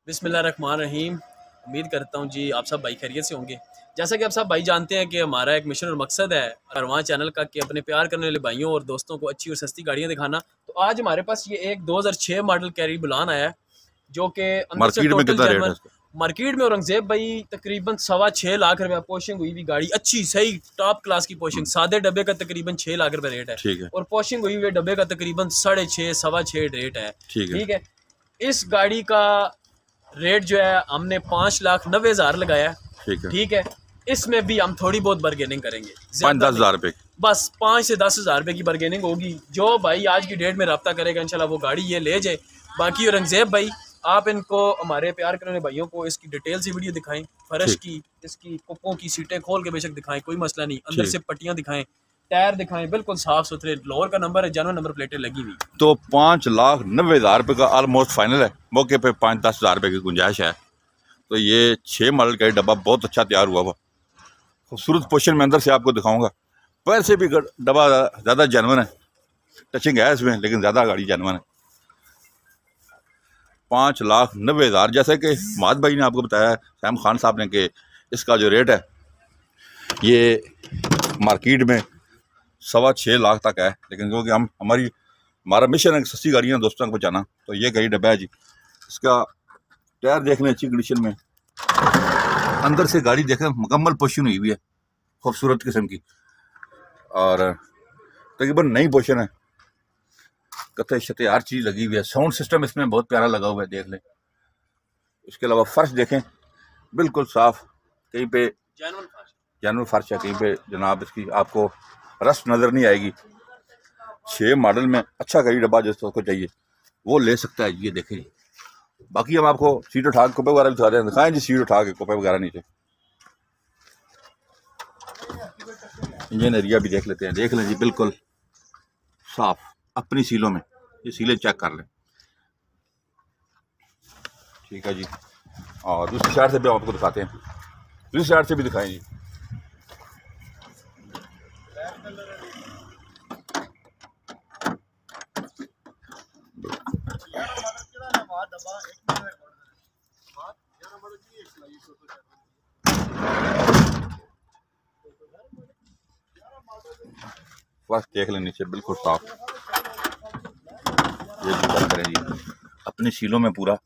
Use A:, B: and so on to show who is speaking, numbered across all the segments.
A: बिस्मिल्लाहिर्रहमानिर्रहीम। उम्मीद करता हूँ जी आप सब भाई खैरियत से होंगे। जैसा कि आप सब भाई जानते हैं कि हमारा एक मिशन और मकसद है कारवां चैनल का कि अपने प्यार करने वाले भाइयों और दोस्तों को अच्छी और सस्ती गाड़ियाँ दिखाना। तो आज हमारे पास ये एक 2006 मॉडल कैरी बुलान आया है जो कि अंदर से
B: मार्केट में
A: टोटल
B: कितना रेट है
A: जर्मन।
B: इसका?
A: मार्केट में औरंगजेब भाई तकरीबन 6.25 लाख रुपया पोशिंग हुई हुई गाड़ी, अच्छी सही टॉप क्लास की पोशिंग। सादे डब्बे का तकरीबन 6 लाख रुपये रेट है
B: ठीक है,
A: और पोशिंग हुई हुई डब्बे का तकरीबन 6.5 6.25 रेट है।
B: ठीक है,
A: ठीक है, इस गाड़ी का रेट जो है हमने 5,90,000 लगाया है।
B: ठीक है।
A: ठीक है, इसमें भी हम थोड़ी बहुत बार्गेनिंग करेंगे,
B: 5-10 हज़ार रुपये।
A: बस 5 से 10 हज़ार रुपये की बार्गेनिंग होगी। जो भाई आज की डेट में रब्ता करेगा इंशाल्लाह वो गाड़ी ये ले जाए। बाकी औरंगजेब भाई आप इनको हमारे प्यार करने भाइयों को इसकी डिटेल से वीडियो दिखाएं, फर्श की, इसकी कुप्पों की सीटें खोल के बेशक दिखाएं, कोई मसला नहीं। अंदर से पट्टियां दिखाएं, टायर दिखाएं, बिल्कुल साफ सुथरे। लोअर का नंबर है, जेन्युइन नंबर प्लेटें लगी हुई।
B: तो 5,90,000 रुपये का ऑलमोस्ट फाइनल है। मौके पे 5-10 हज़ार रुपये की गुंजाइश है। तो ये 6 मॉडल का डब्बा बहुत अच्छा तैयार हुआ हुआ, खूबसूरत पोर्शन में अंदर से आपको दिखाऊंगा। वैसे भी डब्बा ज़्यादा जेन्युइन है, टचिंग है इसमें, लेकिन ज़्यादा गाड़ी जेन्युइन है। 5,90,000 जैसे कि माद भाई ने आपको बताया, सैम खान साहब ने, कि इसका जो रेट है ये मार्केट में 6.25 लाख तक है। लेकिन क्योंकि हमारा मिशन है सस्ती गाड़ियाँ दोस्तों को पहुँचाना, तो ये गाड़ी डब्बा है जी। इसका टायर देख लें अच्छी कंडीशन में, अंदर से गाड़ी देखें मुकम्मल पोशन हुई हुई है, खूबसूरत किस्म की, और तकरीबन नई पोशन है। कतई शते हर चीज़ लगी हुई है। साउंड सिस्टम इसमें बहुत प्यारा लगा हुआ है, देख लें। इसके अलावा फर्श देखें, बिल्कुल साफ, कहीं पे जेन्युइन फर्श है, कहीं पे जनाब इसकी आपको रस्ट नज़र नहीं आएगी। 6 मॉडल में अच्छा गाड़ी डब्बा जिसको चाहिए वो ले सकता है। ये देखें जी। बाकी हम आपको सीट उठा के कुपे वगैरह भी दिखा रहे हैं, दिखाएं जी सीट उठा के कुपे वगैरह नीचे। इंजन एरिया भी देख लेते हैं, देख लें जी, बिल्कुल साफ अपनी सीलों में। ये सीलें चेक कर लें, ठीक है जी। और दूसरी साइड से भी आपको दिखाते हैं, दूसरी साइड से भी दिखाएं जी। फर्स्ट देख लें नीचे, बिल्कुल साफ। ये चेक करें जी, अपनी सीलों में पूरा।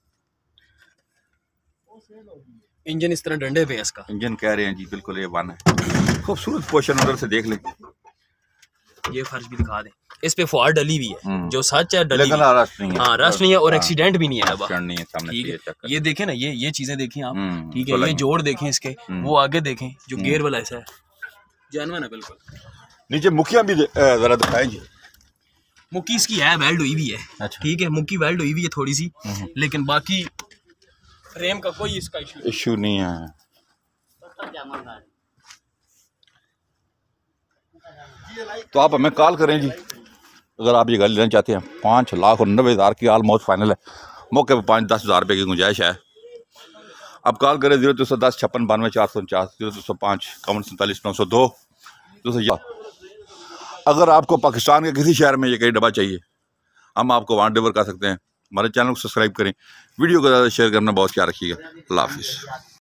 A: इंजन इस तरह डंडे पे है, इसका
B: इंजन कह रहे हैं जी, बिल्कुल A1 है। खूबसूरत पोर्शन अंदर से देख लें।
A: ये फर्श भी दिखा दें, इस पे फुआर डली हुई है, जो सच है डली,
B: लेकिन रस्ट नहीं है।
A: हाँ रस्ट नहीं है और एक्सीडेंट भी नहीं है।
B: ठीक है,
A: ये देखें ना, ये चीजें देखें आप, ठीक है। ये जोड़ देखें इसके, वो आगे देखें जो गेयर वाला ऐसा है, जेन्युइन है बिल्कुल।
B: नीचे मुखिया भी जरा दिखाएं जी।
A: मुक्की इसकी है, वेल्ड हुई भी है। अच्छा। ठीक है, मुक्की वेल्ड हुई भी है थोड़ी सी, लेकिन बाकी फ्रेम का कोई इसका इशू नहीं है। तो आप हमें कॉल करें जी अगर आप ये गाड़ी लेना चाहते हैं। 5,90,000 की ऑलमोस्ट फाइनल है। मौके पर 5-10 हज़ार रुपये की गुंजाइश है। आप कॉल करें 0310 56 92 449, 0305 51 47 902। अगर आपको पाकिस्तान के किसी शहर में ये कहीं डब्बा चाहिए, हम आपको वहाँ डिलीवर कर सकते हैं। हमारे चैनल को सब्सक्राइब करें, वीडियो को ज़्यादा शेयर करना बहुत ख्याल रखिएगा। अल्लाह हाफिज़।